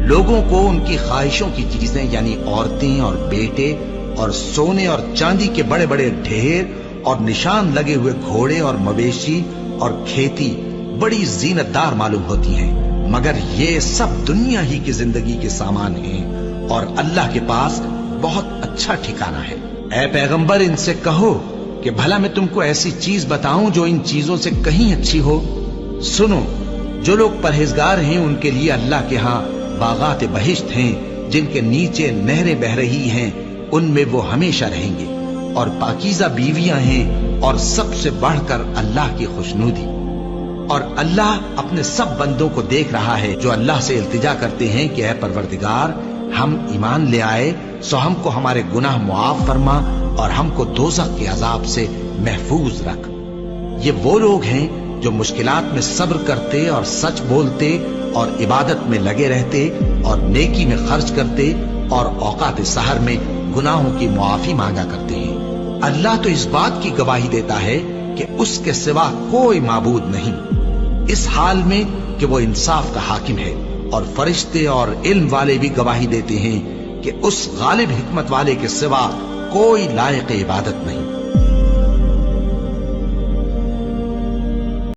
لوگوں کو ان کی خواہشوں کی چیزیں یعنی عورتیں اور بیٹے اور سونے اور چاندی کے بڑے بڑے ڈھیر اور نشان لگے ہوئے گھوڑے اور مویشی اور کھیتی بڑی زینت دار معلوم ہوتی ہیں، مگر یہ سب دنیا ہی کی زندگی کے سامان ہیں اور اللہ کے پاس بہت اچھا ٹھکانہ ہے۔ اے پیغمبر ان سے کہو کہ بھلا میں تم کو ایسی چیز بتاؤں جو ان چیزوں سے کہیں اچھی ہو؟ سنو، جو لوگ پرہیزگار ہیں ان کے لیے اللہ کے ہاں باغات بہشت ہیں جن کے نیچے نہریں بہ رہی ہیں، ان میں وہ ہمیشہ رہیں گے، اور پاکیزہ بیویاں ہیں، اور سب سے بڑھ کر اللہ کی خوشنودی۔ اور اللہ اپنے سب بندوں کو دیکھ رہا ہے جو اللہ سے التجا کرتے ہیں کہ اے پروردگار، ہم ایمان لے آئے سو ہم کو ہمارے گناہ معاف فرما اور ہم کو دوزخ کے عذاب سے محفوظ رکھ۔ یہ وہ لوگ ہیں جو مشکلات میں صبر کرتے اور سچ بولتے اور عبادت میں لگے رہتے اور نیکی میں خرچ کرتے اور اوقات سحر میں گناہوں کی معافی مانگا کرتے ہیں۔ اللہ تو اس بات کی گواہی دیتا ہے کہ اس کے سوا کوئی معبود نہیں، اس حال میں کہ وہ انصاف کا حاکم ہے، اور فرشتے اور علم والے بھی گواہی دیتے ہیں کہ اس غالب حکمت والے کے سوا کوئی لائق عبادت نہیں۔